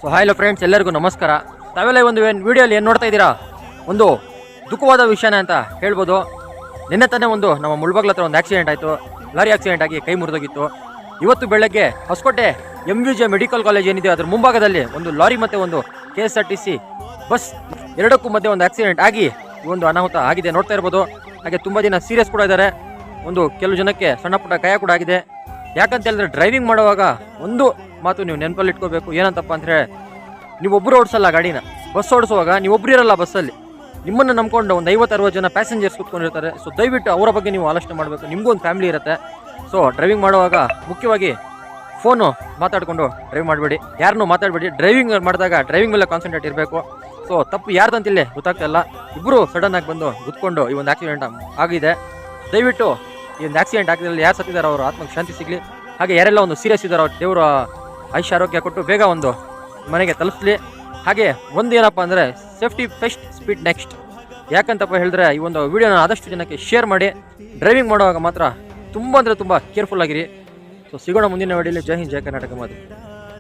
So hi friends, ಎಲ್ಲರಿಗೂ ನಮಸ್ಕಾರ. ತಾವೆಲ್ಲ ಒಂದು ವಿಡಿಯೋಲಿ ಏನು ನೋಡ್ತಾ ಇದ್ದೀರಾ, ಒಂದು ದುಃಖವಾದ ವಿಷಯನೇ ಅಂತ ಹೇಳ್ಬೋದು. ನಿನ್ನೆ ತಾನೇ ನಮ್ಮ ಮುಳ್ಬಾಗ್ಲ ಹತ್ರ ಒಂದು ಆಕ್ಸಿಡೆಂಟ್ ಆಯಿತು. ಲಾರಿ ಆಕ್ಸಿಡೆಂಟ್ ಆಗಿ ಕೈ ಮುರಿದೋಗಿತ್ತು. ಇವತ್ತು ಬೆಳಗ್ಗೆ ಹೊಸಕೋಟೆ MVJ ಮೆಡಿಕಲ್ ಕಾಲೇಜ್ ಏನಿದೆ ಅದರ ಮುಂಭಾಗದಲ್ಲಿ ಒಂದು ಲಾರಿ ಮತ್ತು ಒಂದು KSRTC ಬಸ್ ಎರಡಕ್ಕೂ ಮಧ್ಯೆ ಒಂದು ಆಕ್ಸಿಡೆಂಟ್ ಆಗಿ ಒಂದು ಅನಾಹುತ ಆಗಿದೆ, ನೋಡ್ತಾ ಇರ್ಬೋದು. ಹಾಗೆ ತುಂಬ ಜನ ಸೀರಿಯಸ್ ಕೂಡ ಇದ್ದಾರೆ. ಕೆಲವು ಜನಕ್ಕೆ ಸಣ್ಣ ಪುಟ್ಟ ಗಾಯ ಕೂಡ ಆಗಿದೆ. ಯಾಕಂತ ಹೇಳಿದ್ರೆ ಡ್ರೈವಿಂಗ್ ಮಾಡುವಾಗ ಒಂದು ಮಾತು ನೀವು ನೆನಪಲ್ಲಿ ಇಟ್ಕೋಬೇಕು. ಏನಂತಪ್ಪ ಅಂದರೆ, ನೀವೊಬ್ಬರು ಓಡಿಸಲ್ಲ ಗಾಡಿನ. ಬಸ್ ಓಡಿಸುವಾಗ ನೀವೊಬ್ಬರು ಇರಲ್ಲ ಬಸ್ಸಲ್ಲಿ, ನಿಮ್ಮನ್ನು ನಂಬ್ಕೊಂಡು ಒಂದು 50-60 ಜನ ಪ್ಯಾಸೆಂಜರ್ಸ್ ಕೂತ್ಕೊಂಡಿರ್ತಾರೆ. ಸೊ ದಯವಿಟ್ಟು ಅವರ ಬಗ್ಗೆ ನೀವು ಆಲೋಚನೆ ಮಾಡಬೇಕು. ನಿಮಗೂ ಒಂದು ಫ್ಯಾಮಿಲಿ ಇರುತ್ತೆ. ಸೊ ಡ್ರೈವಿಂಗ್ ಮಾಡುವಾಗ ಮುಖ್ಯವಾಗಿ ಫೋನು ಮಾತಾಡಿಕೊಂಡು ಡ್ರೈವ್ ಮಾಡಬೇಡಿ, ಯಾರನ್ನೂ ಮಾತಾಡಬೇಡಿ. ಡ್ರೈವಿಂಗ್ ಮಾಡಿದಾಗ ಡ್ರೈವಿಂಗ್ ಮೇಲೆ ಕಾನ್ಸಂಟ್ರೇಟ್ ಇರಬೇಕು. ಸೊ ತಪ್ಪು ಯಾರ್ದಂತಿಲ್ಲೇ ಗೊತ್ತಾಗ್ತಾ ಇಲ್ಲ. ಇಬ್ಬರು ಸಡನ್ ಆಗಿ ಬಂದು ಗುದ್ಕೊಂಡು ಈ ಒಂದು ಆಕ್ಸಿಡೆಂಟ್ ಆಗಿದೆ. ದಯವಿಟ್ಟು ಈ ಒಂದು ಆಕ್ಸಿಡೆಂಟ್ ಆಗಿದ್ರಲ್ಲಿ ಯಾರು ಸತ್ತಿದ್ದಾರೆ ಅವರು ಆತ್ಮಕ್ಕೆ ಶಾಂತಿ ಸಿಗಲಿ. ಹಾಗೆ ಯಾರೆಲ್ಲ ಒಂದು ಸೀರಿಯಸ್ ಇದ್ದಾರೆ ಅವ್ರು ದೇವರು ಆಯುಷ್ಯ ಆರೋಗ್ಯ ಕೊಟ್ಟು ಬೇಗ ಒಂದು ಮನೆಗೆ ತಲುಪಿಸ್ಲಿ. ಹಾಗೆ ಒಂದು ಏನಪ್ಪ ಅಂದರೆ, ಸೇಫ್ಟಿ ಫಸ್ಟ್, ಸ್ಪೀಡ್ ನೆಕ್ಸ್ಟ್. ಯಾಕಂತಪ್ಪ ಹೇಳಿದ್ರೆ, ಈ ಒಂದು ವಿಡಿಯೋನ ಆದಷ್ಟು ಜನಕ್ಕೆ ಶೇರ್ ಮಾಡಿ. ಡ್ರೈವಿಂಗ್ ಮಾಡುವಾಗ ಮಾತ್ರ ತುಂಬ ಅಂದರೆ ತುಂಬ ಕೇರ್ಫುಲ್ ಆಗಿರಿ. ಸೊ ಸಿಗೋಣ ಮುಂದಿನ ವಿಡಿಯೋಲಿ. ಜೈ ಹಿಂದ್, ಜೈ ಕರ್ನಾಟಕ ಮಾತು.